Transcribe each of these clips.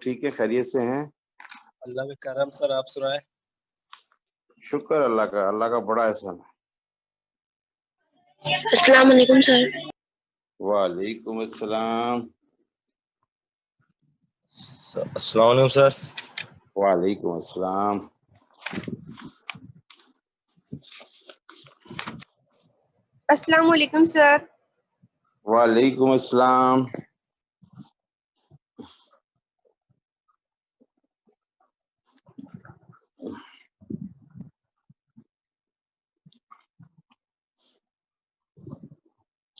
ठीक है, खैरियत से हैं? अल्लाह का करम सर, आप सुनाएं। शुक्र अल्लाह का बड़ा एहसान है। अस्सलाम वालेकुम सर। वालेकुम अस्सलाम। अस्सलाम वालेकुम सर। वालेकुम अस्सलाम। अस्सलाम वालेकुम सर। वालेकुम अस्सलाम।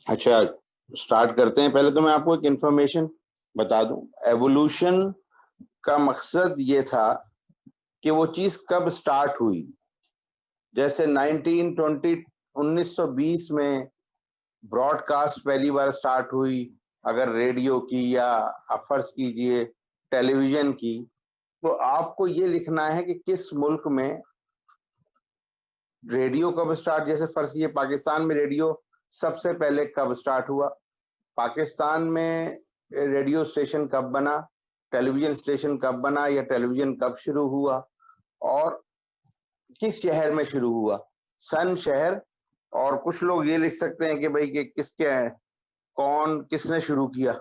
अच्छा, स्टार्ट करते हैं। पहले तो मैं आपको एक इंफॉर्मेशन बता दूं। एवोल्यूशन का मकसद ये था कि वो चीज कब स्टार्ट हुई। जैसे 1920 में ब्रॉडकास्ट पहली बार स्टार्ट हुई, अगर रेडियो की या आप फर्ज कीजिए टेलीविजन की, तो आपको ये लिखना है कि किस मुल्क में रेडियो कब स्टार्ट। जैसे फर्ज कीजिए पाकिस्तान में रेडियो सबसे पहले कब स्टार्ट हुआ, पाकिस्तान में रेडियो स्टेशन कब बना, टेलीविजन स्टेशन कब बना या टेलीविजन कब शुरू हुआ, और किस शहर में शुरू हुआ, सन, शहर। और कुछ लोग ये लिख सकते हैं कि भाई कि किसने शुरू किया।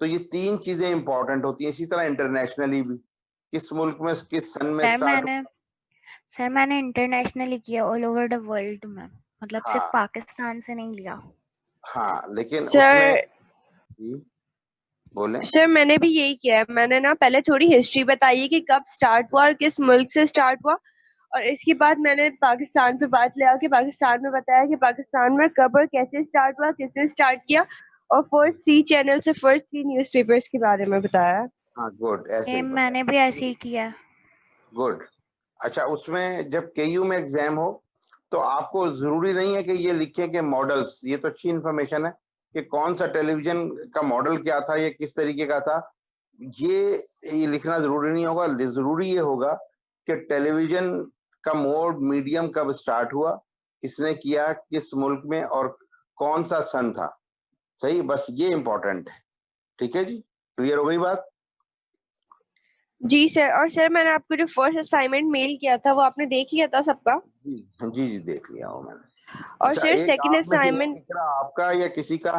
तो ये तीन चीजें इंपॉर्टेंट होती हैं। इसी तरह इंटरनेशनली भी किस मुल्क में किस सन में स्टार्ट। मैंने इंटरनेशनली किया, ऑल ओवर द वर्ल्ड में, मतलब हाँ, सिर्फ पाकिस्तान से नहीं लिया। हाँ, लेकिन सर उसमें बोले। सर मैंने भी यही किया है। मैंने ना पहले थोड़ी हिस्ट्री बताई है कि कब स्टार्ट हुआ और किस मुल्क से स्टार्ट हुआ, और इसके बाद मैंने पाकिस्तान पे बात ले आके पाकिस्तान में बताया कि पाकिस्तान में कब और कैसे स्टार्ट हुआ, किसने स्टार्ट किया, और फर्स्ट 3 चैनल से फर्स्ट 3 न्यूज़पेपर्स के बारे में बताया। हाँ, गुड, ऐसे ही मैंने भी ऐसे ही किया। गुड। अच्छा, उसमें जब केयू में एग्जाम हो तो आपको जरूरी नहीं है कि ये लिखें कि मॉडल्स, ये तो अच्छी इंफॉर्मेशन है कि कौन सा टेलीविजन का मॉडल क्या था, ये किस तरीके का था, ये लिखना जरूरी नहीं होगा। जरूरी ये होगा कि टेलीविजन का मोड मीडियम कब स्टार्ट हुआ, किसने किया, किस मुल्क में, और कौन सा सन था। सही, बस ये इंपॉर्टेंट है। ठीक है जी, क्लियर हो गई बात? जी सर। और सर मैंने आपको जो फर्स्ट असाइनमेंट मेल किया था वो आपने देख लिया था सबका? जी, देख लिया हो मैंने। और अच्छा, सर एक सेकंड आप में से असाइनमेंट एक आपका या किसी का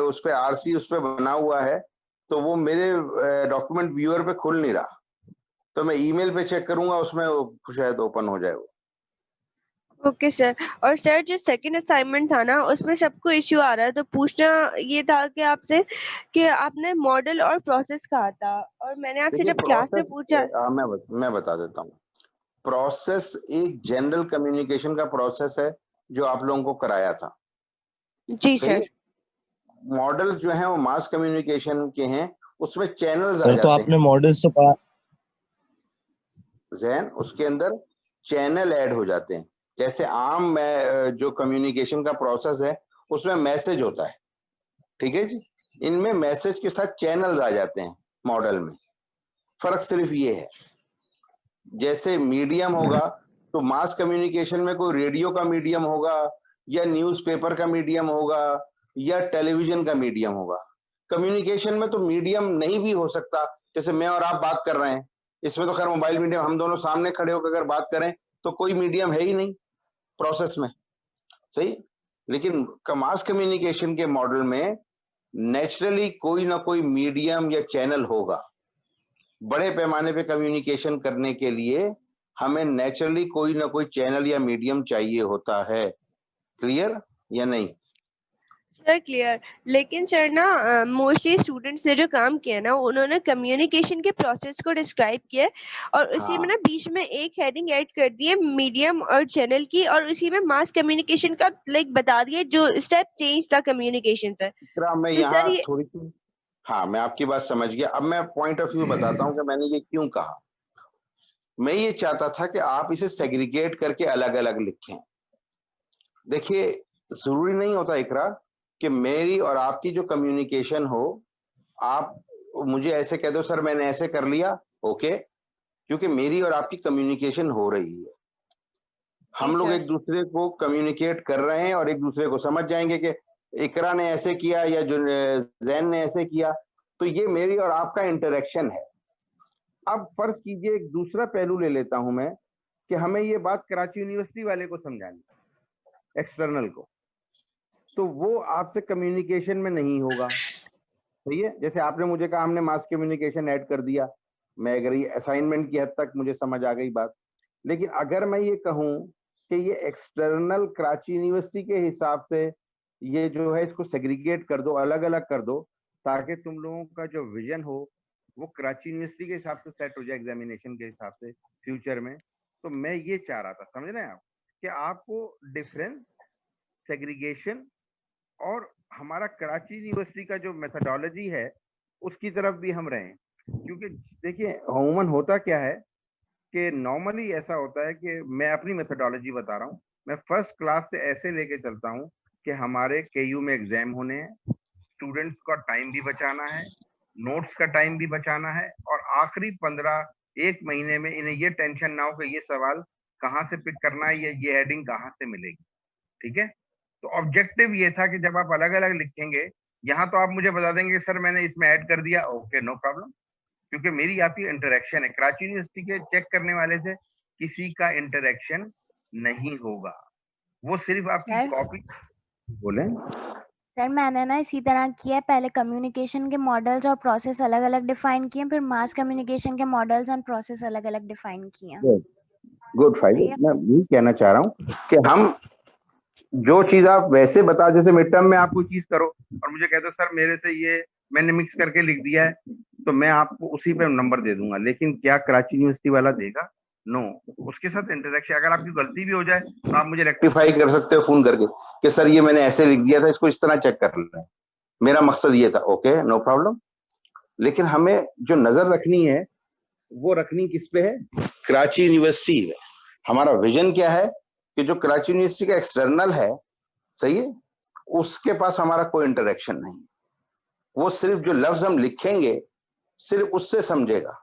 उस पे आरसी उस पे बना हुआ है, तो वो मेरे डॉक्यूमेंट व्यूअर पे खुल नहीं रहा, तो मैं ईमेल पे चेक करूंगा, उसमें शायद ओपन हो जाए वो। Okay sir. और सर जो सेकंड असाइनमेंट था ना उसमें सबको इश्यू आ रहा है, तो पूछना ये था कि आपसे कि आपने मॉडल और प्रोसेस कहा था, और मैंने आपसे देखिए जब क्लास में पूछा। मैं बता देता हूँ। प्रोसेस एक जनरल कम्युनिकेशन का प्रोसेस है जो आप लोगों को कराया था। जी सही। सर। मॉडल्स जो हैं वो मास कम्युनिकेशन के हैं, उसमें चैनल्स आ सर तो जाते आपने हैं। मॉडल्स तो पढ़ा। जैन उसके अंदर चैनल ऐड हो जाते हैं। जैसे आम में जो कम्युनिकेशन का प्रोसेस है उसमें मैसेज होता है, ठीक है जी। इनमें मैसेज के साथ चैनल्स आ जाते हैं मॉडल में। फर्क सिर्फ ये है, जैसे मीडियम होगा तो मास कम्युनिकेशन में कोई रेडियो का मीडियम होगा या न्यूज़पेपर का मीडियम होगा या टेलीविजन का मीडियम होगा। कम्युनिकेशन में तो मीडियम नहीं भी हो सकता, जैसे मैं और आप बात कर रहे हैं, इसमें तो खैर मोबाइल मीडियम, हम दोनों सामने खड़े होकर अगर बात करें तो कोई मीडियम है ही नहीं प्रोसेस में। सही। लेकिन मास कम्युनिकेशन के मॉडल में नेचुरली कोई ना कोई मीडियम या चैनल होगा। बड़े पैमाने पे कम्युनिकेशन करने के लिए हमें नेचुरली कोई ना कोई चैनल या मीडियम चाहिए होता है। क्लियर या नहीं? Sir clear. लेकिन सर ना मोस्टली स्टूडेंट्स ने जो काम किया ना उन्होंने कम्युनिकेशन के प्रोसेस को डिस्क्राइब किया, और उसी में हाँ, ना बीच में एक हेडिंग ऐड कर दी है मीडियम और चैनल की, और उसी में मास कम्युनिकेशन का लाइक बता दिया जो स्टेप चेंज था कम्युनिकेशन से। मैं तो सर यहाँ ये थोड़ी सी, हाँ, मैं आपकी बात समझ गया। अब मैं पॉइंट ऑफ व्यू बताता हूँ कि मैंने ये क्यों कहा। मैं ये चाहता था कि आप इसे सेग्रीगेट करके अलग अलग लिखें। देखिए, जरूरी नहीं होता इकरा कि मेरी और आपकी जो कम्युनिकेशन हो, आप मुझे ऐसे कह दो सर मैंने ऐसे कर लिया, ओके, क्योंकि मेरी और आपकी कम्युनिकेशन हो रही है। जी हम लोग सर। एक दूसरे को कम्युनिकेट कर रहे हैं और एक दूसरे को समझ जाएंगे कि इकरा ने ऐसे किया या जो जैन ने ऐसे किया। तो ये मेरी और आपका इंटरेक्शन है। अब फर्ज कीजिए एक दूसरा पहलू ले लेता हूं मैं कि हमें ये बात कराची यूनिवर्सिटी वाले को समझानी, एक्सटर्नल को, तो वो आपसे कम्युनिकेशन में नहीं होगा। सही है, जैसे आपने मुझे कहा हमने मास कम्युनिकेशन ऐड कर दिया, मैं अगर ये असाइनमेंट की हद तक मुझे समझ आ गई बात। लेकिन अगर मैं ये कहूं कि ये एक्सटर्नल कराची यूनिवर्सिटी के हिसाब से ये जो है इसको सेग्रीगेट कर दो, अलग अलग कर दो, ताकि तुम लोगों का जो विजन हो वो कराची यूनिवर्सिटी के हिसाब से सेट हो जाए एग्जामिनेशन के हिसाब से फ्यूचर में, तो मैं ये चाह रहा था, समझ रहे हैं आप, कि आपको डिफरेंस, सेग्रीगेशन और हमारा कराची यूनिवर्सिटी का जो मेथोडोलॉजी है उसकी तरफ भी हम रहें। क्योंकि देखिए अमूमन होता क्या है कि नॉर्मली ऐसा होता है कि मैं अपनी मेथोडोलॉजी बता रहा हूँ, मैं फर्स्ट क्लास से ऐसे लेके चलता हूँ कि हमारे केयू में एग्जाम होने हैं, स्टूडेंट्स का टाइम भी बचाना है, नोट्स का टाइम भी बचाना है, और आखिरी 1 महीने में इन्हें ये टेंशन ना हो कि ये सवाल कहाँ से पिक करना है या ये हेडिंग कहाँ से मिलेगी। ठीक है, तो ऑब्जेक्टिव ये था कि जब आप अलग अलग लिखेंगे, यहाँ तो आप मुझे बता देंगे सर मैंने इसमें ऐड कर दिया, ओके नो प्रॉब्लम, क्योंकि मेरी आपकी इंटरेक्शन है, कराची यूनिवर्सिटी के चेक करने वाले से किसी का इंटरेक्शन नहीं होगा, वो सिर्फ आपकी सर कॉपी। बोले सर मैंने ना इसी तरह किया है, पहले कम्युनिकेशन के मॉडल्स और प्रोसेस अलग अलग डिफाइन किए, फिर मास कम्युनिकेशन के मॉडल्स एंड प्रोसेस अलग अलग डिफाइन किए हैं। गुड फाइव, सही है। मैं यही कहना चाह रहा हूँ कि हम जो चीज आप वैसे बता, जैसे मिड टर्म में आप कोई चीज करो और मुझे कहते हो सर मेरे से ये मैंने मिक्स करके लिख दिया है, तो मैं आपको उसी पे नंबर दे दूंगा, लेकिन क्या कराची यूनिवर्सिटी वाला देगा? नो, उसके साथ इंटरेक्शन, अगर आपकी गलती भी हो जाए तो आप मुझे रेक्टिफाई कर सकते हो फोन करके कि सर ये मैंने ऐसे लिख दिया था, इसको इस तरह चेक कर लेना है, मेरा मकसद ये था, ओके नो प्रॉब्लम। लेकिन हमें जो नजर रखनी है वो रखनी किस पे है? कराची यूनिवर्सिटी में। हमारा विजन क्या है कि जो कराची यूनिवर्सिटी का एक्सटर्नल है, सही है, उसके पास हमारा कोई इंटरेक्शन नहीं, वो सिर्फ जो लफ्ज हम लिखेंगे सिर्फ उससे समझेगा।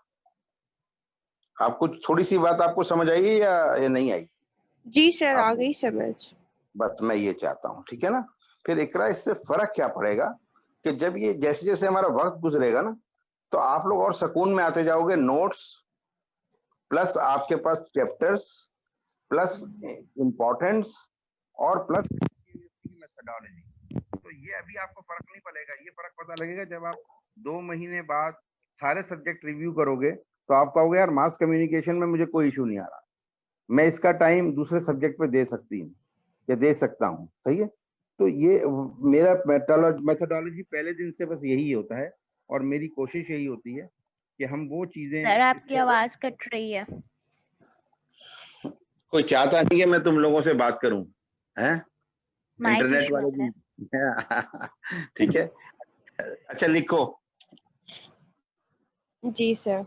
आपको थोड़ी सी बात आपको समझ आई या नहीं आई? जी सर, आ आप गई समझ। बस मैं ये चाहता हूँ, ठीक है ना। फिर इकरा इससे फर्क क्या पड़ेगा कि जब ये जैसे जैसे हमारा वक्त गुजरेगा ना, तो आप लोग और सुकून में आते जाओगे, नोट्स प्लस आपके पास चैप्टर्स प्लस इम्पोर्टेंस और प्लस मेथोडोलॉजी। तो ये अभी आपको फर्क नहीं पड़ेगा, ये फर्क पता लगेगा जब आप 2 महीने बाद सारे सब्जेक्ट रिव्यू करोगे, तो आप कहोगे यार मास कम्युनिकेशन में मुझे कोई इशू नहीं आ रहा, मैं इसका टाइम दूसरे सब्जेक्ट पे दे सकती हूँ या दे सकता हूँ। सही है, तो ये मेरा मेथोडोलॉजी पहले दिन से बस यही होता है, और मेरी कोशिश यही होती है कि हम वो चीजें। सर आपकी आवाज कट रही है। कोई चाहता नहीं है मैं तुम लोगों से बात करूं, हैं? माइक इंटरनेट इशू आ वाले रहा भी है। ठीक है, अच्छा लिखो। जी sir.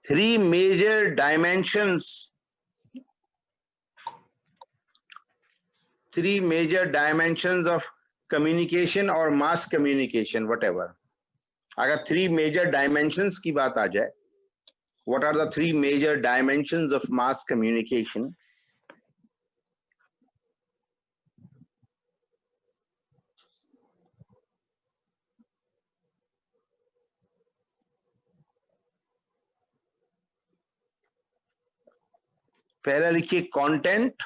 3 major dimensions, 3 major dimensions of communication or mass communication, whatever. अगर 3 major dimensions की बात आ जाए, what are the 3 major dimensions of mass communication? पहला लिखिए कंटेंट,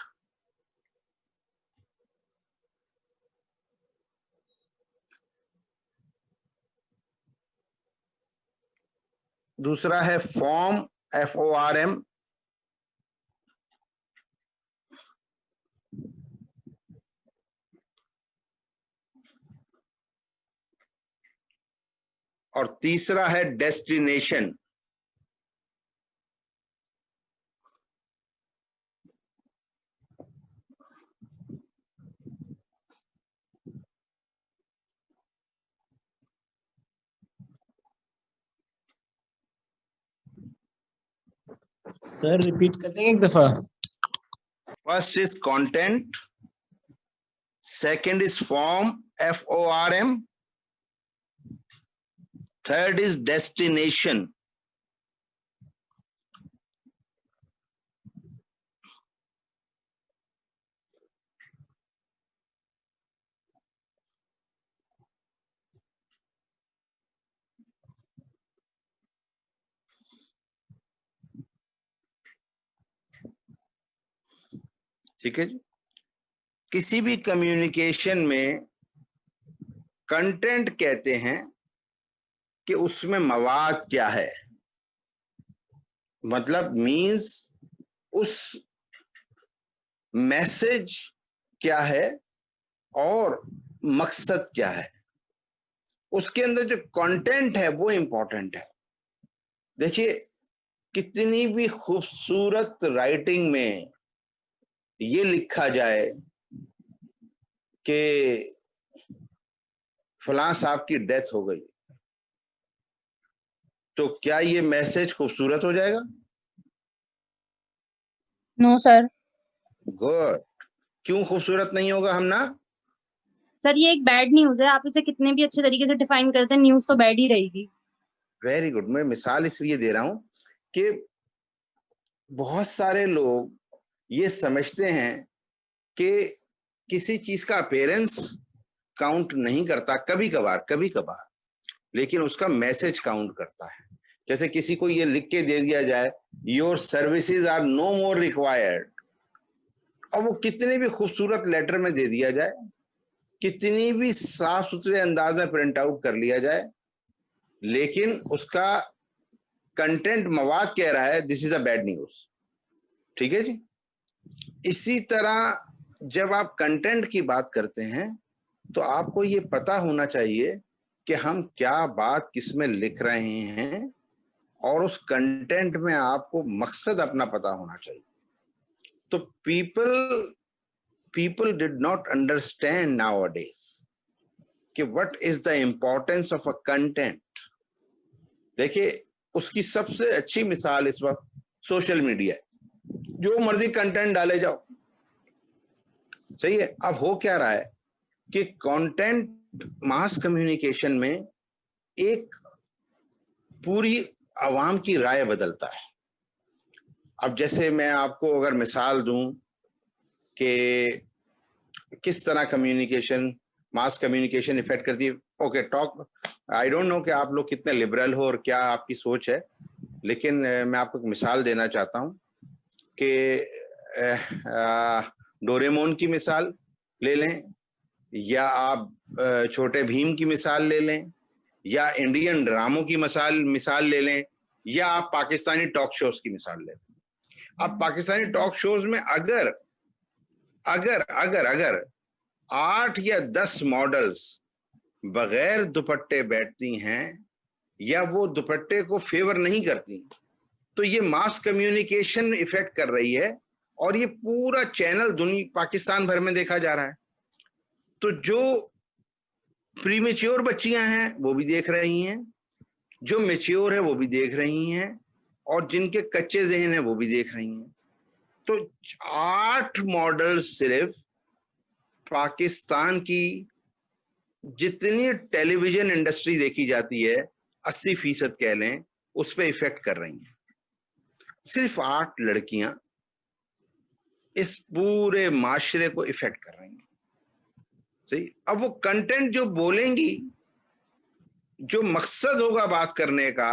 दूसरा है फॉर्म, FORM, और तीसरा है डेस्टिनेशन। सर रिपीट कर देंगे एक दफा? First is content, second is form, FORM, third is destination. ठीक है जी। किसी भी कम्युनिकेशन में कंटेंट कहते हैं कि उसमें मवाद क्या है, मतलब मीन्स उस मैसेज क्या है और मकसद क्या है, उसके अंदर जो कंटेंट है वो इंपॉर्टेंट है। देखिए, कितनी भी खूबसूरत राइटिंग में ये लिखा जाए कि फलां साहब की डेथ हो गई, तो क्या ये मैसेज खूबसूरत हो जाएगा? No sir. गुड। क्यों खूबसूरत नहीं होगा हम ना? सर ये एक बैड न्यूज है, आप इसे कितने भी अच्छे तरीके से डिफाइन करते हैं, न्यूज तो बैड ही रहेगी। Very good. मैं मिसाल इसलिए दे रहा हूं कि बहुत सारे लोग ये समझते हैं कि किसी चीज का अपीयरेंस काउंट नहीं करता, कभी कभार, लेकिन उसका मैसेज काउंट करता है। जैसे किसी को ये लिख के दे दिया जाए, your services are no more required, और वो कितने भी खूबसूरत लेटर में दे दिया जाए, कितनी भी साफ सुथरे अंदाज में प्रिंट आउट कर लिया जाए, लेकिन उसका कंटेंट मवाद कह रहा है this is a bad news. ठीक है जी। इसी तरह जब आप कंटेंट की बात करते हैं तो आपको ये पता होना चाहिए कि हम क्या बात किसमें लिख रहे हैं, और उस कंटेंट में आपको मकसद अपना पता होना चाहिए। तो people did not understand nowadays कि what is the importance of a content। देखिए, उसकी सबसे अच्छी मिसाल इस वक्त सोशल मीडिया है, जो मर्जी कंटेंट डाले जाओ, सही है। अब हो क्या रहा है कि कंटेंट मास कम्युनिकेशन में एक पूरी आवाम की राय बदलता है। अब जैसे मैं आपको अगर मिसाल दूं कि किस तरह कम्युनिकेशन, मास कम्युनिकेशन इफेक्ट करती है। Okay, talk, I don't know कि आप लोग कितने लिबरल हो और क्या आपकी सोच है, लेकिन मैं आपको एक मिसाल देना चाहता हूं कि डोरेमोन की मिसाल ले लें, या आप छोटे भीम की मिसाल ले लें, या इंडियन ड्रामों की मिसाल ले लें, या आप पाकिस्तानी टॉक शोज की मिसाल ले लें। अब पाकिस्तानी टॉक शोज में अगर अगर अगर अगर 8 या 10 मॉडल्स बगैर दुपट्टे बैठती हैं या वो दुपट्टे को फेवर नहीं करती, तो ये मास कम्युनिकेशन इफेक्ट कर रही है, और ये पूरा चैनल दुनिया पाकिस्तान भर में देखा जा रहा है। तो जो प्रीमेच्योर बच्चियां हैं वो भी देख रही हैं, जो मेच्योर है वो भी देख रही हैं, और जिनके कच्चे जहन है वो भी देख रही हैं। तो 8 मॉडल सिर्फ पाकिस्तान की जितनी टेलीविजन इंडस्ट्री देखी जाती है 80% कह लें, उस पर इफेक्ट कर रही हैं। सिर्फ 8 लड़कियां इस पूरे माशरे को इफेक्ट कर रही हैं। सही। अब वो कंटेंट जो बोलेंगी, जो मकसद होगा बात करने का,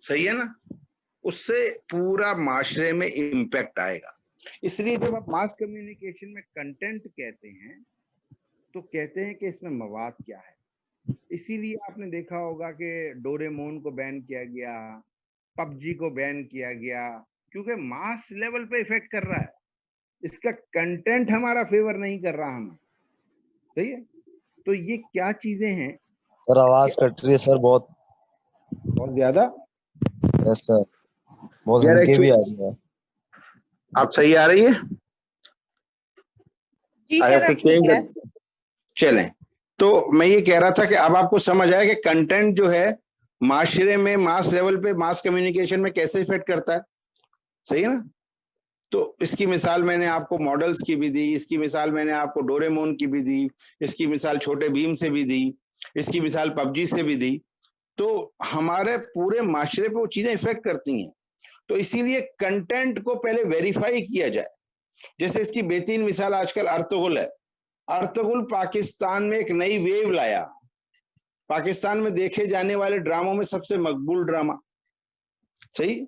सही है ना, उससे पूरा माशरे में इम्पैक्ट आएगा। इसलिए जब आप मास कम्युनिकेशन में कंटेंट कहते हैं तो कहते हैं कि इसमें मवाद क्या है। इसीलिए आपने देखा होगा कि डोरेमोन को बैन किया गया, पबजी को बैन किया गया, क्योंकि मास लेवल पे इफेक्ट कर रहा है, इसका कंटेंट हमारा फेवर नहीं कर रहा हमें। सही है। तो ये क्या चीजें हैं सर? आवाज कट रही है सर, बहुत ज्यादा। यस सर, बहुत यार, हल्के भी आ रही है। आप सही आ रही है? जी I सर, have to अब ठीक change है। it. चलें, तो मैं ये कह रहा था कि अब आपको समझ आया कि कंटेंट जो है माशरे में मास लेवल पे मास कम्युनिकेशन में कैसे इफेक्ट करता है। सही है ना। तो इसकी मिसाल मैंने आपको मॉडल्स की भी दी, इसकी मिसाल मैंने आपको डोरेमोन की भी दी, इसकी मिसाल छोटे भीम से भी दी, इसकी मिसाल पबजी से भी दी। तो हमारे पूरे माशरे पे वो चीजें इफेक्ट करती हैं। तो इसीलिए कंटेंट को पहले वेरीफाई किया जाए। जैसे इसकी बेहतरीन मिसाल आजकल अर्तुगरुल है। अर्तुगरुल पाकिस्तान में एक नई वेव लाया। पाकिस्तान में देखे जाने वाले ड्रामों में सबसे मकबूल ड्रामा, सही,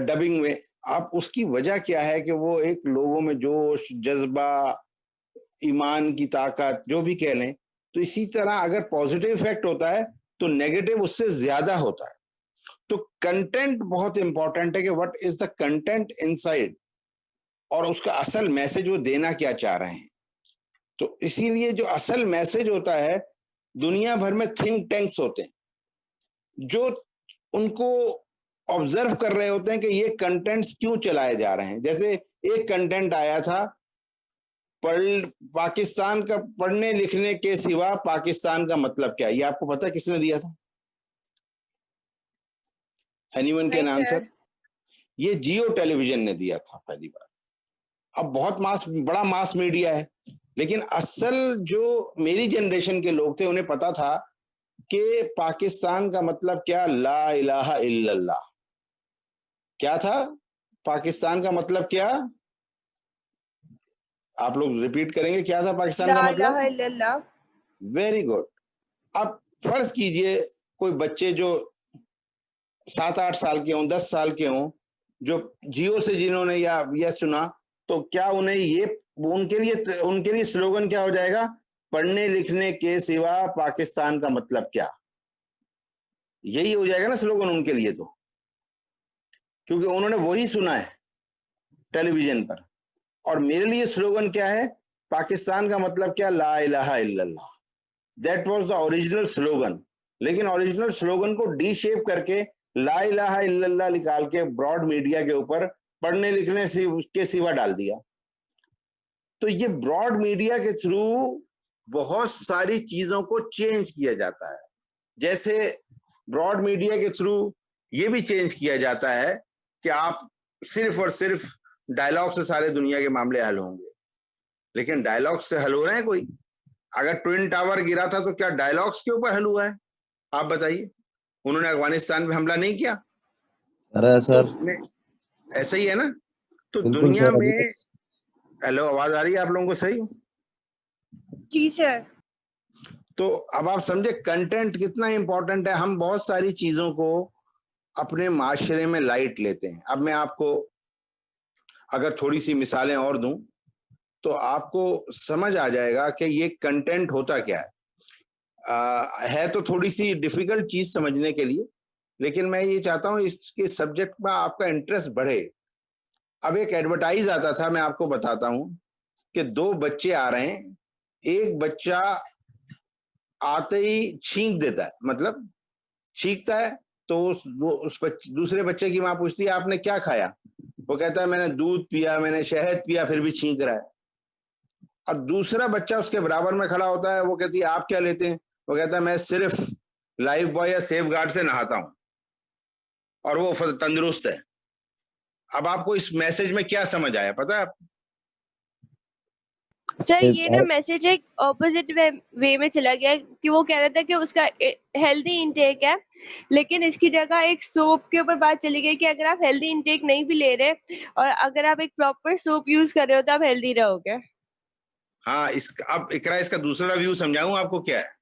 डबिंग में अब उसकी वजह क्या है कि वो एक लोगों में जोश, जज्बा, ईमान की ताकत जो भी कह लें, तो इसी तरह अगर पॉजिटिव इफेक्ट होता है तो नेगेटिव उससे ज्यादा होता है। तो कंटेंट बहुत इंपॉर्टेंट है कि what is the content inside, और उसका असल मैसेज वो देना क्या चाह रहे हैं। तो इसीलिए जो असल मैसेज होता है, दुनिया भर में थिंक टैंक्स होते हैं जो उनको ऑब्जर्व कर रहे होते हैं कि ये कंटेंट्स क्यों चलाए जा रहे हैं। जैसे एक कंटेंट आया था, पाकिस्तान का पढ़ने लिखने के सिवा पाकिस्तान का मतलब क्या है, ये आपको पता है किसने दिया था? एनीवन कैन नहीं आंसर? सर। ये जियो टेलीविजन ने दिया था पहली बार। अब बहुत बड़ा मास मीडिया है, लेकिन असल जो मेरी जनरेशन के लोग थे उन्हें पता था कि पाकिस्तान का मतलब क्या, ला इलाहा इल्लल्लाह। क्या था पाकिस्तान का मतलब? क्या आप लोग रिपीट करेंगे, क्या था पाकिस्तान का ला मतलब? इलाहा इल्लल्लाह। Very good. अब फर्ज कीजिए कोई बच्चे जो 7-8 साल के हों, 10 साल के हों, जो जियो से जिन्होंने या सुना, तो क्या उन्हें ये उनके लिए स्लोगन क्या हो जाएगा? पढ़ने लिखने के सिवा पाकिस्तान का मतलब क्या? यही हो जाएगा ना स्लोगन उनके लिए, तो क्योंकि उन्होंने वही सुना है टेलीविजन पर। और मेरे लिए स्लोगन क्या है? पाकिस्तान का मतलब क्या, ला इलाहा इल्लल्लाह। That was the original slogan. लेकिन ओरिजिनल स्लोगन को डी शेप करके ला इलाहा इल्लल्लाह निकाल के ब्रॉड मीडिया के ऊपर पढ़ने लिखने के सिवा डाल दिया। तो ये ब्रॉड मीडिया के थ्रू बहुत सारी चीजों को चेंज किया जाता है। जैसे ब्रॉड मीडिया के थ्रू ये भी चेंज किया जाता है कि आप सिर्फ और सिर्फ डायलॉग से सारे दुनिया के मामले हल होंगे। लेकिन डायलॉग से हल हो रहे हैं कोई? अगर ट्विन टावर गिरा था तो क्या डायलॉग्स के ऊपर हल हुआ है? आप बताइए। उन्होंने अफगानिस्तान में हमला नहीं किया? अरे सर तो ऐसा ही है ना। तो बिल्कुल दुनिया सर, अभी में, हेलो आवाज आ रही है आप लोगों को सही? जी सर। तो अब आप समझे कंटेंट कितना इंपॉर्टेंट है। हम बहुत सारी चीजों को अपने माशरे में लाइट लेते हैं। अब मैं आपको अगर थोड़ी सी मिसालें और दूं तो आपको समझ आ जाएगा कि ये कंटेंट होता क्या है। है तो थोड़ी सी डिफिकल्ट चीज समझने के लिए, लेकिन मैं ये चाहता हूं इसके सब्जेक्ट में आपका इंटरेस्ट बढ़े। अब एक एडवर्टाइज आता था, मैं आपको बताता हूं कि 2 बच्चे आ रहे हैं। एक बच्चा आते ही छींक देता है, मतलब छींकता है, तो दूसरे बच्चे की मां पूछती है आपने क्या खाया? वो कहता है मैंने दूध पिया, मैंने शहद पिया, फिर भी छींक रहा है। और दूसरा बच्चा उसके बराबर में खड़ा होता है, वो कहती है आप क्या लेते हैं? वो कहता है मैं सिर्फ लाइफ बॉय या सेफ गार्ड से नहाता हूं, और वो तंदुरुस्त है। अब आपको इस मैसेज में क्या समझ आया पता है आपको? सर ये ना मैसेज एक ऑपोजिट वे में चला गया कि वो कह रहा था कि उसका हेल्दी इंटेक है, लेकिन इसकी जगह एक सोप के ऊपर बात चली गई कि अगर आप हेल्दी इंटेक नहीं भी ले रहे और अगर आप एक प्रॉपर सोप यूज कर रहे हो तो आप हेल्दी रहोगे। हाँ, अब इकरा इसका दूसरा व्यू समझाऊं आपको क्या है?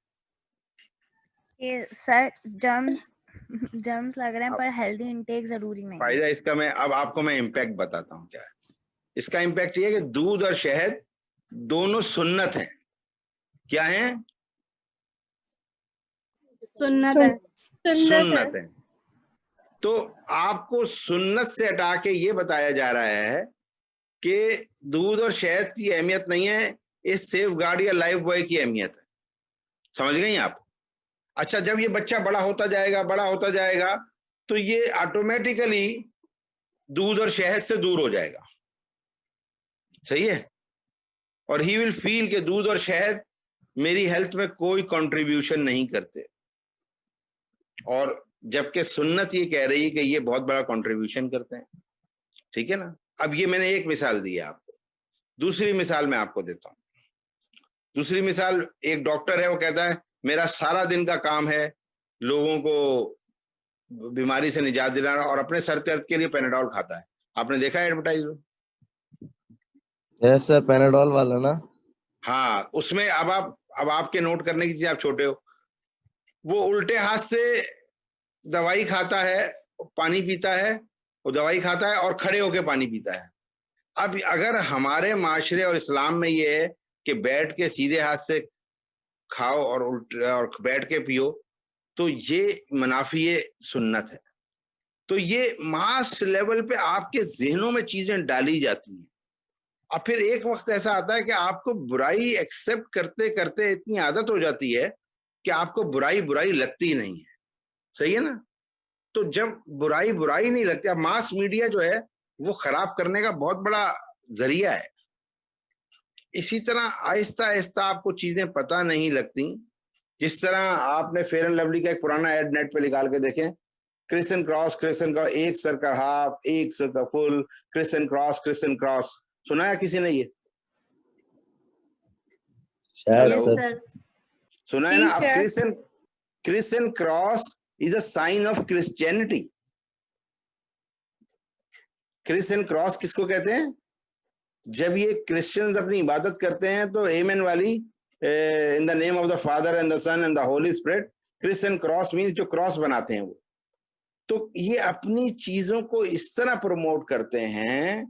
ये सर जर्म्स लग रहे हैं पर हेल्दी इंटेक जरूरी नहीं है। फायदा इसका अब आपको मैं इम्पैक्ट बताता हूँ क्या है। इसका इम्पैक्ट ये है कि दूध और शहद दोनों सुन्नत हैं। क्या है? सुन्नत है। सुन्नत है। तो आपको सुन्नत से हटा के ये बताया जा रहा है कि दूध और शहद की अहमियत नहीं है, इस सेफ गार्ड या लाइफ बॉय की अहमियत है। समझ गई आप? अच्छा, जब ये बच्चा बड़ा होता जाएगा तो ये ऑटोमेटिकली दूध और शहद से दूर हो जाएगा। सही है? और ही विल फील कि दूध और शहद मेरी हेल्थ में कोई कंट्रीब्यूशन नहीं करते, और जबकि सुन्नत ये कह रही है कि ये बहुत बड़ा कंट्रीब्यूशन करते हैं। ठीक है ना? अब ये मैंने एक मिसाल दी है आपको। दूसरी मिसाल मैं आपको देता हूं। दूसरी मिसाल, एक डॉक्टर है, वो कहता है मेरा सारा दिन का काम है लोगों को बीमारी से निजात दिलाना, और अपने सर दर्द के लिए पैनाडोल खाता है। आपने देखा है एडवर्टाइजमेंट? यस सर, पैनाडोल वाला ना। हाँ, उसमें अब आपके नोट करने की चीज, आप छोटे हो, वो उल्टे हाथ से दवाई खाता है, पानी पीता है, वो दवाई खाता है और खड़े होके पानी पीता है। अब अगर हमारे माशरे और इस्लाम में ये है कि बैठ के सीधे हाथ से खाओ और और बैठ के पियो, तो ये मनाफी सुन्नत है। तो ये मास लेवल पे आपके जहनों में चीजें डाली जाती हैं, और फिर एक वक्त ऐसा आता है कि आपको बुराई एक्सेप्ट करते करते इतनी आदत हो जाती है कि आपको बुराई बुराई लगती ही नहीं है। सही है ना? तो जब बुराई बुराई नहीं लगती, अब मास मीडिया जो है वो खराब करने का बहुत बड़ा जरिया है। इसी तरह आहिस्ता आहिस्ता आपको चीजें पता नहीं लगती। जिस तरह आपने फेयर एंड लवली का एक पुराना एड नेट पे निकाल के देखें, क्रिस्टन क्रॉस, एक सर्कल हाफ, एक सर्कल फुल, क्रिस्टन क्रॉस, सुना है किसी ने ये? शायद यस सर। सर। सुना है जी, ना? अब sir. Christian cross is a sign of Christianity. Christian cross किसको कहते हैं? जब ये क्रिश्चियंस अपनी इबादत करते हैं तो एमेन वाली in the name of the Father and the Son and the Holy Spirit, Christian cross means जो क्रॉस बनाते हैं वो। तो ये अपनी चीजों को इस तरह प्रमोट करते हैं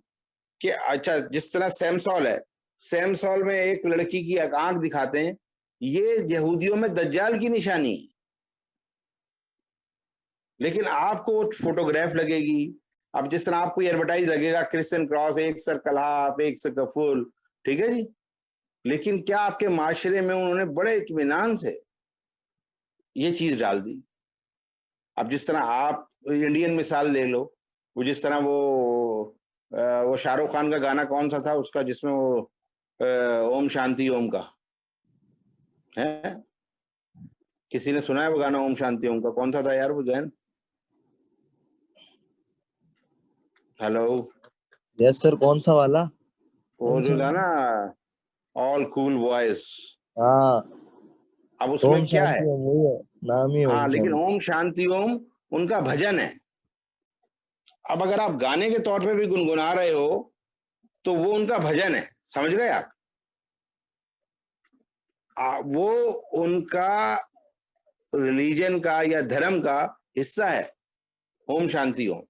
कि अच्छा, जिस तरह सैमसॉल है, सैमसॉल में एक लड़की की आंख दिखाते हैं, ये यहूदियों में दज्जाल की निशानी है, लेकिन आपको फोटोग्राफ लगेगी। अब जिस तरह आपको एडवर्टाइज लगेगा क्रिस्टन क्रॉस, एक सर्कल हाफ, एक सर्कल फुल, ठीक है जी, लेकिन क्या आपके माशरे में उन्होंने बड़े इत्मीनान से ये चीज डाल दी। अब जिस तरह आप इंडियन मिसाल ले लो, वो जिस तरह वो शाहरुख खान का गाना कौन सा था उसका, जिसमें वो ओम शांति ओम का है, किसी ने सुना है वो गाना ओम शांति ओम का? कौन सा था यार वो जैन? हेलो? यस सर, कौन सा वाला? वो जो था ना, ऑल कूल बॉयज। हाँ, अब उसमें ओम क्या है? शांति ओम, वही है, नाम ही हाँ, ओम लेकिन शांति। ओम शांति ओम उनका भजन है। अब अगर आप गाने के तौर पे भी गुनगुना रहे हो तो वो उनका भजन है, समझ गए आप? वो उनका रिलीजन का या धर्म का हिस्सा है, ओम शांति ओम,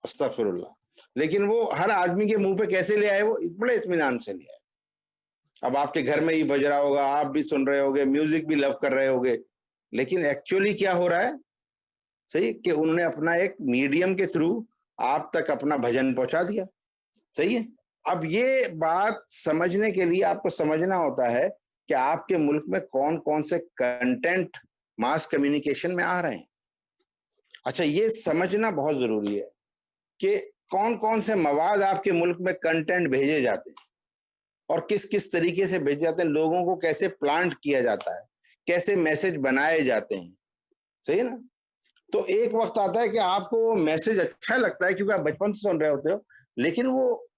अस्तगफिरुल्लाह। लेकिन वो हर आदमी के मुंह पे कैसे ले आए? वो बड़े इत्मीनान से ले आए। अब आपके घर में ही बज रहा होगा, आप भी सुन रहे होगे, म्यूजिक भी लव कर रहे होगे, लेकिन एक्चुअली क्या हो रहा है? सही कि उन्होंने अपना एक मीडियम के थ्रू आप तक अपना भजन पहुंचा दिया। सही है? अब ये बात समझने के लिए आपको समझना होता है कि आपके मुल्क में कौन कौन से कंटेंट मास कम्युनिकेशन में आ रहे हैं। अच्छा, ये समझना बहुत जरूरी है कि कौन कौन से मवाद आपके मुल्क में कंटेंट भेजे जाते हैं और किस किस तरीके से भेजे जाते हैं, लोगों को कैसे प्लांट किया जाता है, कैसे मैसेज बनाए जाते हैं। सही है ना? तो एक वक्त आता है कि आपको वो मैसेज अच्छा लगता है क्योंकि आप बचपन से सुन रहे होते हो, लेकिन वो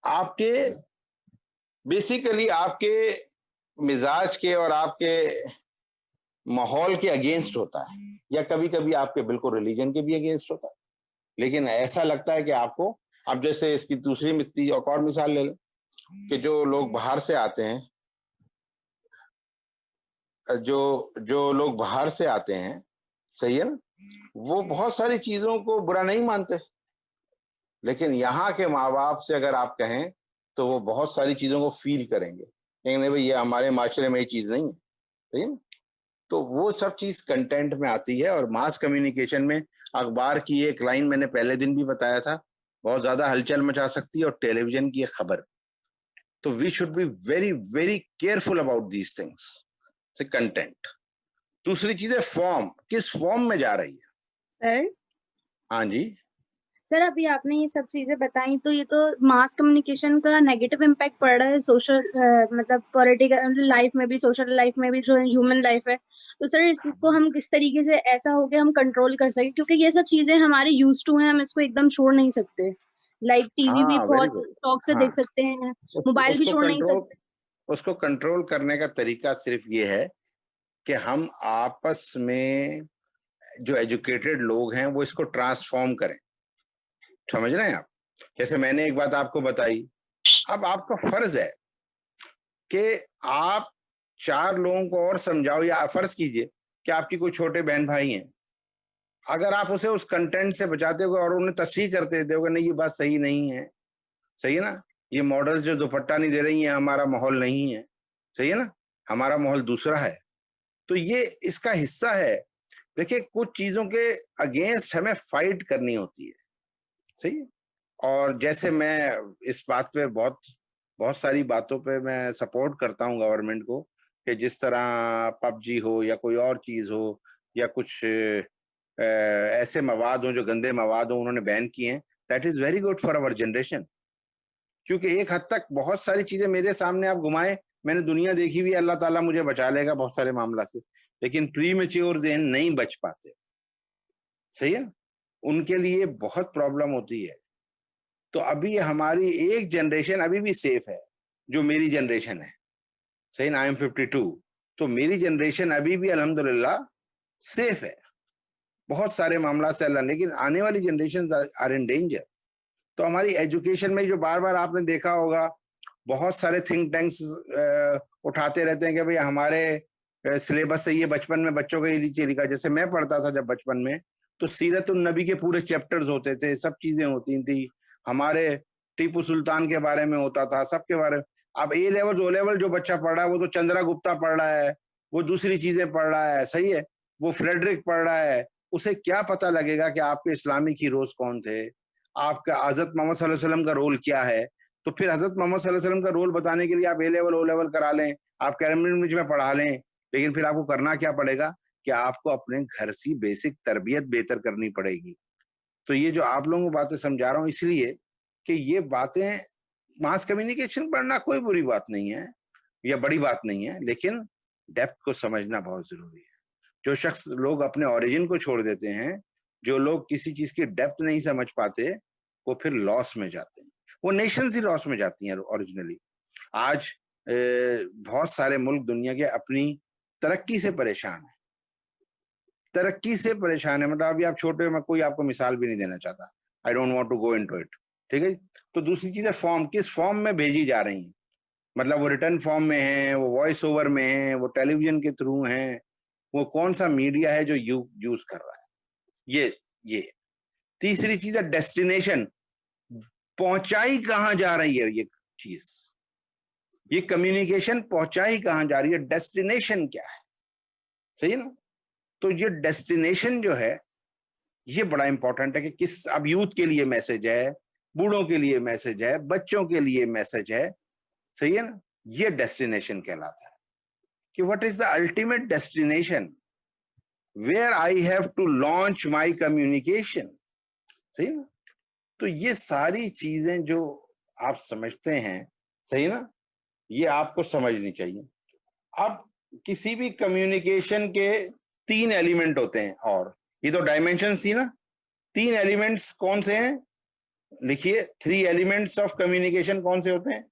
आपके बेसिकली आपके मिजाज के और आपके माहौल के अगेंस्ट होता है, या कभी कभी आपके बिल्कुल रिलीजन के भी अगेंस्ट होता है। लेकिन ऐसा लगता है कि आपको, अब जैसे इसकी दूसरी एक और मिसाल ले लो कि जो लोग बाहर से आते हैं, जो लोग बाहर से आते हैं, सही है ना, वो बहुत सारी चीजों को बुरा नहीं मानते, लेकिन यहाँ के माँ बाप से अगर आप कहें तो वो बहुत सारी चीजों को फील करेंगे, कहेंगे नहीं भाई ये हमारे माशरे में ये चीज नहीं है। सही है ना? तो वो सब चीज कंटेंट में आती है। और मास कम्युनिकेशन में अखबार की एक लाइन मैंने पहले दिन भी बताया था, बहुत ज्यादा हलचल मचा सकती है, और टेलीविजन की एक खबर। तो we should be very very careful about these things, say content. दूसरी चीज है फॉर्म, किस फॉर्म में जा रही है। सर हाँ जी, सर अभी आपने ये सब चीजें बताई, तो ये तो मास कम्युनिकेशन का नेगेटिव इम्पैक्ट पड़ रहा है सोशल मतलब पॉलिटिकल लाइफ में भी, सोशल लाइफ में भी, जो ह्यूमन लाइफ है। तो सर इसको हम किस तरीके से ऐसा हो गया हम कंट्रोल कर सके, क्योंकि ये सब चीजें हमारे यूज टू हैं, हम इसको एकदम छोड़ नहीं सकते। लाइक टीवी भी हाँ, वेरी बहुत गुड। शौक से हाँ, देख सकते हैं, मोबाइल भी छोड़ नहीं सकते। उसको कंट्रोल करने का तरीका सिर्फ ये है कि हम आपस में जो एजुकेटेड लोग हैं वो इसको ट्रांसफॉर्म करें। समझ रहे हैं आप? जैसे मैंने एक बात आपको बताई, अब आपका फर्ज है कि आप 4 लोगों को और समझाओ, या फर्ज कीजिए कि आपकी कोई छोटे बहन भाई हैं, अगर आप उसे उस कंटेंट से बचाते हो और उन्हें तस्हीह करते दोगे नहीं ये बात सही नहीं है, सही है ना, ये मॉडल्स जो दुपट्टा नहीं दे रही हैं हमारा माहौल नहीं है, सही है ना, हमारा माहौल दूसरा है, तो ये इसका हिस्सा है। देखिए कुछ चीजों के अगेंस्ट हमें फाइट करनी होती है, सही है? और जैसे मैं इस बात पे बहुत सारी बातों पे मैं सपोर्ट करता हूँ गवर्नमेंट को कि जिस तरह पबजी हो या कोई और चीज हो या कुछ ऐसे मवाद हो जो गंदे मवाद हो उन्होंने बैन किए हैं, that is very good for our generation. क्योंकि एक हद तक बहुत सारी चीजें मेरे सामने आप घुमाए, मैंने दुनिया देखी हुई, अल्लाह ताला मुझे बचा लेगा बहुत सारे मामला से, लेकिन प्री मेच्योर देन नहीं बच पाते, सही है ना, उनके लिए बहुत प्रॉब्लम होती है। तो अभी हमारी एक जनरेशन अभी भी सेफ है, जो मेरी जनरेशन है, सही ना, आई एम 52, तो मेरी जनरेशन अभी भी अल्हम्दुलिल्लाह सेफ है बहुत सारे मामला से अल्लाह, लेकिन आने वाली जनरेशन आर इन डेंजर। तो हमारी एजुकेशन में जो बार बार आपने देखा होगा बहुत सारे थिंक टैंक्स उठाते रहते हैं कि भाई हमारे सिलेबस से ये बचपन में बच्चों का ये नीचे लिखा। जैसे मैं पढ़ता था जब बचपन में तो सीरतुन नबी के पूरे चैप्टर्स होते थे, सब चीजें होती थी, हमारे टीपू सुल्तान के बारे में होता था, सबके बारे में। अब ए लेवल ओ लेवल जो बच्चा पढ़ रहा है वो तो चंद्रा गुप्ता पढ़ रहा है, वो दूसरी चीजें पढ़ रहा है, सही है, वो फ्रेडरिक पढ़ रहा है, उसे क्या पता लगेगा कि आपके इस्लामिक हीरोज कौन थे, आपका हजरत मोहम्मद सल्लल्लाहु अलैहि वसल्लम का रोल क्या है। तो फिर हजरत मोहम्मद सल्लल्लाहु अलैहि वसल्लम का रोल बताने के लिए आप ए लेवल ओ लेवल करा लें, आप कैम्ब्रिज में पढ़ा लें, लेकिन फिर आपको करना क्या पड़ेगा कि आपको अपने घर से बेसिक तरबियत बेहतर करनी पड़ेगी। तो ये जो आप लोगों को बातें समझा रहा हूँ इसलिए कि ये बातें, मास कम्युनिकेशन पढ़ना कोई बुरी बात नहीं है या बड़ी बात नहीं है, लेकिन डेप्थ को समझना बहुत जरूरी है। जो शख्स लोग अपने ओरिजिन को छोड़ देते हैं, जो लोग किसी चीज की डेप्थ नहीं समझ पाते, वो फिर लॉस में जाते हैं, वो नेशंस ही लॉस में जाती हैं ओरिजिनली। आज बहुत सारे मुल्क दुनिया के अपनी तरक्की से परेशान है, तरक्की से परेशान है। मतलब अभी आप छोटे, मैं कोई आपको मिसाल भी नहीं देना चाहता, I don't want to go into it, ठीक है। तो दूसरी चीज है फॉर्म, किस फॉर्म में भेजी जा रही है, मतलब वो रिटर्न फॉर्म में है, वो वॉइस ओवर में है, वो टेलीविजन के थ्रू है, वो कौन सा मीडिया है जो यूज कर रहा है, ये तीसरी चीज है डेस्टिनेशन, पहुंचाई कहां जा रही है ये चीज, ये कम्युनिकेशन पहुंचाई कहां जा रही है, डेस्टिनेशन क्या है, सही है ना। तो ये डेस्टिनेशन जो है ये बड़ा इंपॉर्टेंट है कि किस, अब यूथ के लिए मैसेज है, बूढ़ों के लिए मैसेज है, बच्चों के लिए मैसेज है, सही है ना। ये डेस्टिनेशन कहलाता है कि what is the ultimate destination where I have to launch my communication, सही ना। तो ये सारी चीजें जो आप समझते हैं, सही ना, ये आपको समझनी चाहिए। अब किसी भी कम्युनिकेशन के 3 एलिमेंट होते हैं, और ये तो डायमेंशन थी ना, 3 एलिमेंट्स कौन से हैं, लिखिए 3 एलिमेंट्स ऑफ कम्युनिकेशन कौन से होते हैं।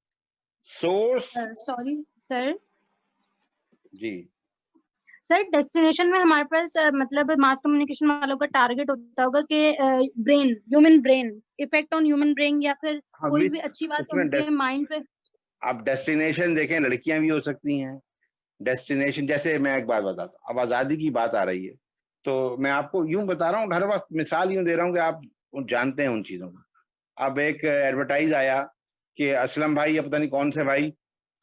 सोर्स, सॉरी सर, जी सर डेस्टिनेशन में हमारे पास मतलब मास कम्युनिकेशन वालों का टारगेट होता होगा कि brain, human brain, effect on human brain, या फिर हाँ, कोई भी अच्छी बात उनके माइंड पे। आप डेस्टिनेशन देखें, लड़कियां भी हो सकती हैं डेस्टिनेशन। जैसे मैं एक बात बताता हूँ, अब आजादी की बात आ रही है तो मैं आपको यूं बता रहा हूँ, हर वक्त मिसाल यूं दे रहा हूँ कि आप जानते हैं उन चीजों को। अब एक एडवर्टाइज आया कि असलम भाई या पता नहीं कौन से भाई,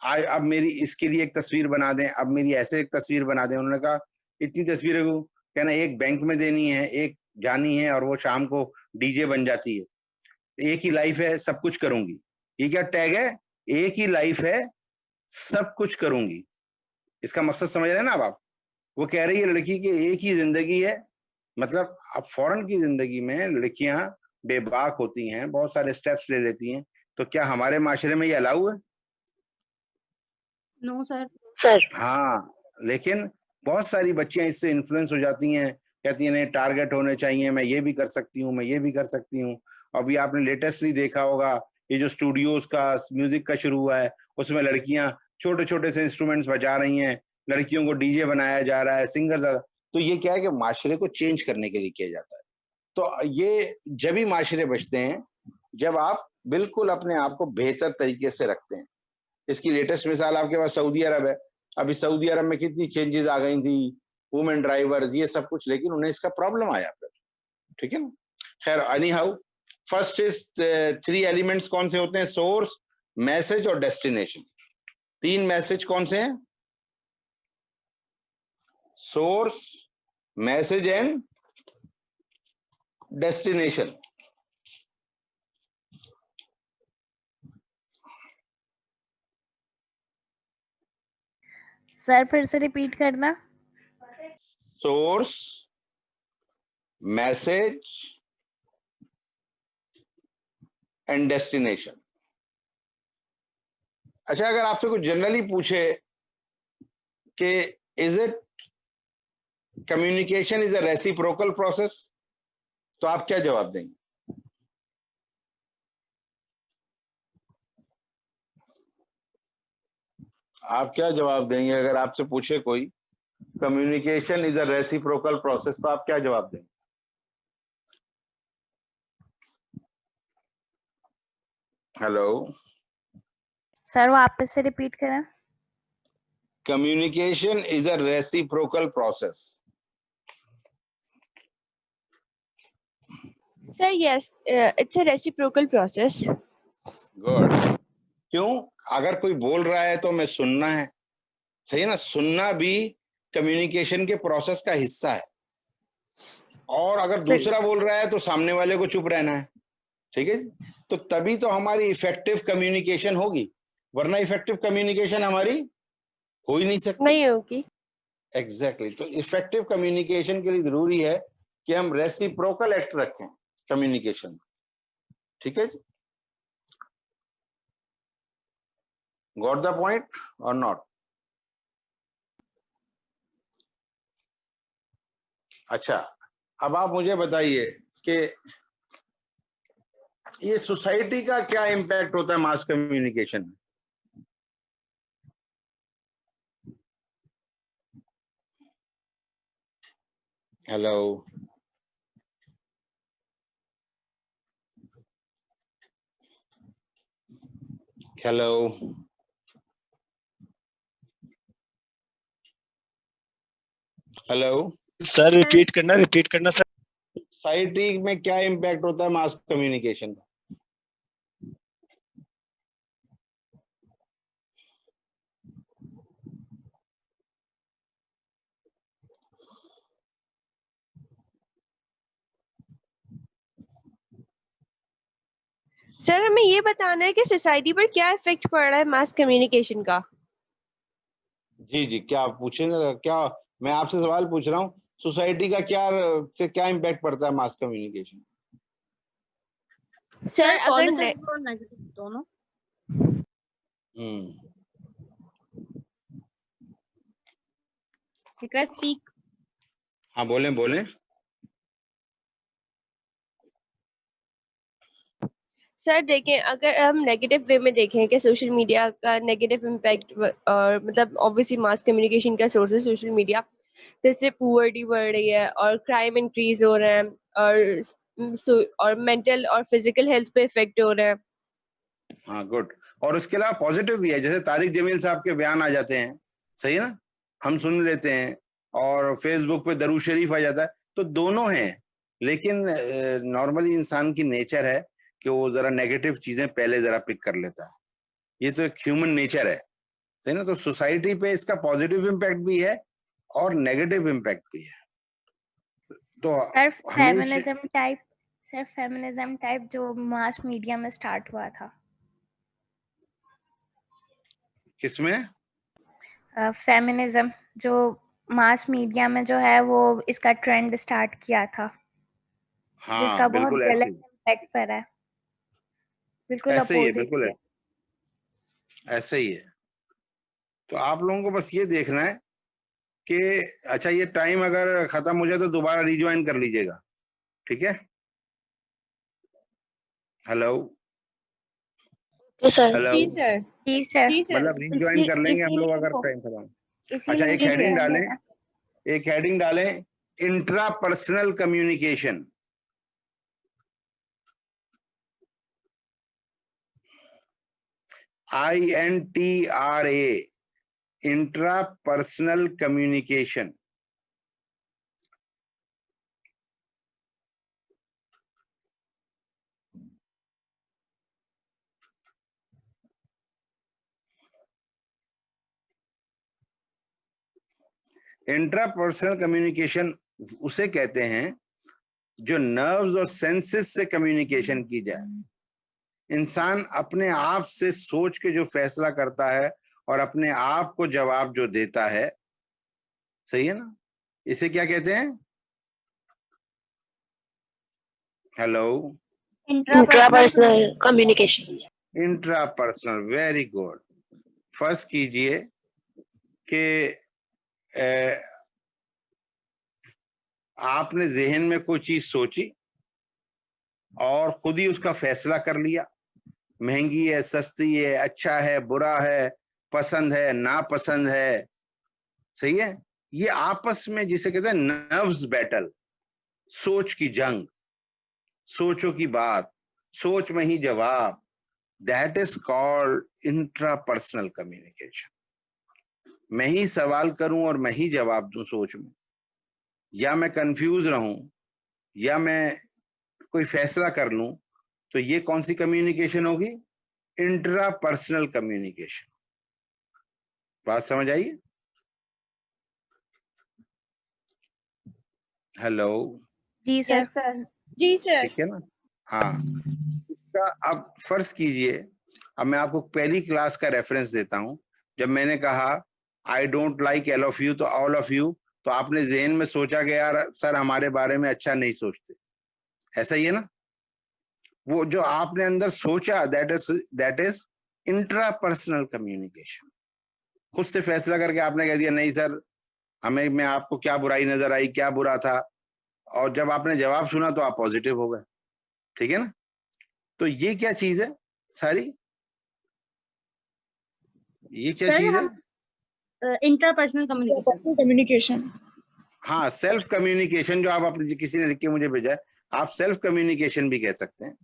अब मेरी इसके लिए एक तस्वीर बना दें, अब मेरी ऐसे एक तस्वीर बना दें। उन्होंने कहा इतनी तस्वीरें को कहना, एक बैंक में देनी है, एक जानी है, और वो शाम को डीजे बन जाती है, एक ही लाइफ है, सब कुछ करूंगी। ये क्या टैग है, एक ही लाइफ है, सब कुछ करूंगी। इसका मकसद समझ रहे हैं ना आप। वो कह रही है लड़की की एक ही जिंदगी है, मतलब अब फॉरेन की जिंदगी में लड़कियां बेबाक होती हैं, बहुत सारे स्टेप्स ले लेती हैं, तो क्या हमारे माशरे में ये अलाउ है? No sir. हाँ, लेकिन बहुत सारी बच्चियां इससे इन्फ्लुएंस हो जाती हैं, कहती हैं नहीं टारगेट होने चाहिए, मैं ये भी कर सकती हूँ, मैं ये भी कर सकती हूँ। अभी आपने लेटेस्टली देखा होगा ये जो स्टूडियोज का म्यूजिक का शुरू हुआ है, उसमें लड़कियां छोटे छोटे से इंस्ट्रूमेंट्स बजा रही हैं, लड़कियों को डीजे बनाया जा रहा है, सिंगर। तो ये क्या है कि माशरे को चेंज करने के लिए किया जाता है। तो ये जब ही माशरे बचते हैं जब आप बिल्कुल अपने आप को बेहतर तरीके से रखते हैं। इसकी लेटेस्ट मिसाल आपके पास सऊदी अरब है। अभी सऊदी अरब में कितनी चेंजेस आ गई थी, वुमेन ड्राइवर्स, ये सब कुछ, लेकिन उन्हें इसका प्रॉब्लम आया फिर, ठीक है ना। खैर any how, first is 3 elements कौन से होते हैं? सोर्स, मैसेज और डेस्टिनेशन। 3 मैसेज कौन से हैं? Source, message and destination. Sir फिर से रिपीट करना। Source, message and destination. अच्छा, अगर आपसे कुछ जनरली पूछे कि is it communication is a reciprocal process, तो आप क्या जवाब देंगे? आप क्या जवाब देंगे अगर आपसे पूछे कोई communication is a reciprocal process, तो आप क्या जवाब देंगे? हेलो, सर वापस से रिपीट करें। Communication is a reciprocal process. Sir, yes, it's a reciprocal process. Good. क्यों? अगर कोई बोल रहा है तो हमें सुनना है, सही है ना। सुनना भी कम्युनिकेशन के प्रोसेस का हिस्सा है। और अगर दूसरा बोल रहा है तो सामने वाले को चुप रहना है, ठीक है। तो तभी तो हमारी इफेक्टिव कम्युनिकेशन होगी, वरना इफेक्टिव कम्युनिकेशन हमारी हो ही नहीं सकती। नहीं होगी। एग्जैक्टली। तो इफेक्टिव कम्युनिकेशन के लिए जरूरी है कि हम रेसिप्रोकल एक्ट रखें कम्युनिकेशन में, ठीक है जी। गॉट द पॉइंट और नॉट? अच्छा, अब आप मुझे बताइए कि ये सोसाइटी का क्या इम्पैक्ट होता है मास कम्युनिकेशन में? Hello, hello, hello. Sir repeat करना सर। सोसाइटी में क्या इम्पैक्ट होता है मास कम्युनिकेशन का? सर हमें ये बताना है कि सोसाइटी पर क्या इफेक्ट पड़ रहा है मास कम्युनिकेशन का। जी जी, क्या आप पूछे जरा, क्या मैं आपसे सवाल पूछ रहा हूँ, सोसाइटी का क्या इम्पैक्ट पड़ता है मास कम्युनिकेशन? सर अगर पॉजिटिव और नेगेटिव दोनों। इकरा स्पीक। हाँ, बोलें बोलें। सर देखें, अगर हम नेगेटिव वे में देखें कि सोशल मीडिया का नेगेटिव इम्पैक्ट, और मतलब ऑब्वियसली मास कम्युनिकेशन का सोर्स है सोशल मीडिया, जिससे पुअर्टी बढ़ रही है और क्राइम इंक्रीज हो रहा है और मेंटल और फिजिकल हेल्थ पे इफेक्ट हो रहा है। हाँ, गुड। और उसके अलावा पॉजिटिव भी है, जैसे तारिक जमील साहब के बयान आ जाते हैं, सही है ना, हम सुन लेते हैं, और फेसबुक पे दरूद शरीफ आ जाता है, तो दोनों हैं। लेकिन नॉर्मली इंसान की नेचर है कि वो जरा नेगेटिव चीजें पहले जरा पिक कर लेता है, ये तो एक ह्यूमन नेचर है, सही ना। तो सोसाइटी पे इसका पॉजिटिव इम्पैक्ट भी है और नेगेटिव इम्पैक्ट भी है। तो सर हमेशा फेमिनिज्म टाइप जो मास मीडिया में स्टार्ट हुआ था। किसमें? फेमिनिज्म जो मास मीडिया में जो है वो इसका ट्रेंड स्टार्ट किया था, जिसका हाँ, बहुत बिल्कुल गलत ऐसे इम्पैक्ट पड़ा है। बिल्कुल ऐसे ही है, अपोजिट बिल्कुल है। ऐसे ही है। तो आप लोगों को बस ये देखना है कि अच्छा, ये टाइम अगर खत्म हो जाए तो दोबारा रिज्वाइन कर लीजिएगा, ठीक है। हेलो, हेलो, जी सर। जी सर। जी सर। मतलब रिज्वाइन कर लेंगे हम लोग इसी अगर को टाइम खत्म। इसी अच्छा, लिंक जी सर। एक हेडिंग डालें, intra personal communication. INTRA, intra personal communication. Intrapersonal communication उसे कहते हैं जो नर्व्स और सेंसेस से कम्युनिकेशन की जाए। इंसान अपने आप से सोच के जो फैसला करता है और अपने आप को जवाब जो देता है, सही है ना, इसे क्या कहते हैं? Hello, intrapersonal communication. Intrapersonal, very good. फर्ज कीजिए कि आपने जहन में कोई चीज सोची और खुद ही उसका फैसला कर लिया, महंगी है, सस्ती है, अच्छा है, बुरा है, पसंद है, नापसंद है, सही है। ये आपस में जिसे कहते हैं नर्व्स बैटल, सोच की जंग, सोचों की बात, सोच में ही जवाब, that is called intrapersonal communication. मैं ही सवाल करूं और मैं ही जवाब दूं सोच में, या मैं कंफ्यूज रहूं, या मैं कोई फैसला कर लूं, तो ये कौन सी कम्युनिकेशन होगी? Intrapersonal communication. बात समझ आई? हेलो, जी सर। Yes sir. जी सर। ठीक है ना? हाँ, इसका अब फर्ज कीजिए, अब मैं आपको पहली क्लास का रेफरेंस देता हूं। जब मैंने कहा I don't like all of you, तो ऑल ऑफ यू, तो आपने जहन में सोचा कि यार सर हमारे बारे में अच्छा नहीं सोचते, ऐसा ही है ना? वो जो आपने अंदर सोचा, दैट इज इंट्रापर्सनल कम्युनिकेशन। खुद से फैसला करके आपने कह दिया नहीं सर, हमें, मैं आपको क्या बुराई नजर आई, क्या बुरा था, और जब आपने जवाब सुना तो आप पॉजिटिव हो गए, ठीक है ना? तो ये क्या चीज है सारी? ये क्या सर चीज है? हम इंट्रापर्सनल कम्युनिकेशन। हाँ, सेल्फ कम्युनिकेशन, जो आप अपने, किसी ने लिख के मुझे भेजा है, आप सेल्फ कम्युनिकेशन भी कह सकते हैं,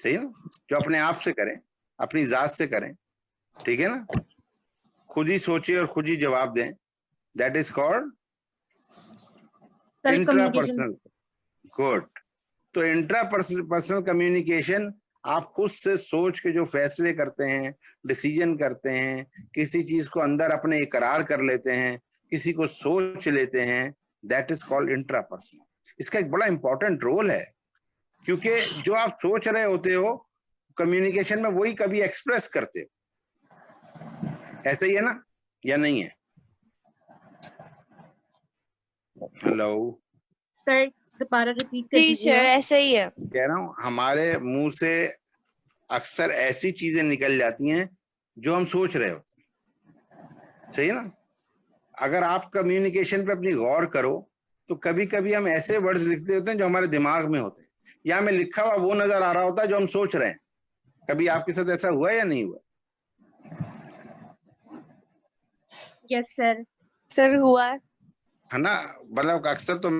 सही है ना? जो अपने आप से करें, अपनी जात से करें, ठीक है ना? खुद ही सोचिए और खुद ही जवाब दें, that is called self communication. Intrapersonal. Good. तो इंट्रापर्सनल कम्युनिकेशन, आप खुद से सोच के जो फैसले करते हैं, डिसीजन करते हैं, किसी चीज को अंदर अपने इकरार कर लेते हैं, किसी को सोच लेते हैं, दैट इज कॉल्ड इंट्रापर्सनल। इसका एक बड़ा इंपॉर्टेंट रोल है, क्योंकि जो आप सोच रहे होते हो कम्युनिकेशन में, वही कभी एक्सप्रेस करते हो, ऐसे ही है ना, या नहीं है? हेलो सर दोबारा रिपीट कर जी दीजिए। सर, ऐसा ही है। कह रहा हूं, हमारे मुंह से अक्सर ऐसी चीजें निकल जाती हैं जो हम सोच रहे होते हैं, सही है ना? अगर आप कम्युनिकेशन पे अपनी गौर करो तो कभी कभी हम ऐसे वर्ड्स लिखते होते हैं जो हमारे दिमाग में होते हैं, या हमें लिखा हुआ वो नजर आ रहा होता है जो हम सोच रहे हैं। कभी आपके साथ ऐसा हुआ या नहीं हुआ? Yes sir. सर हुआ है। है ना? मतलब अक्सर तो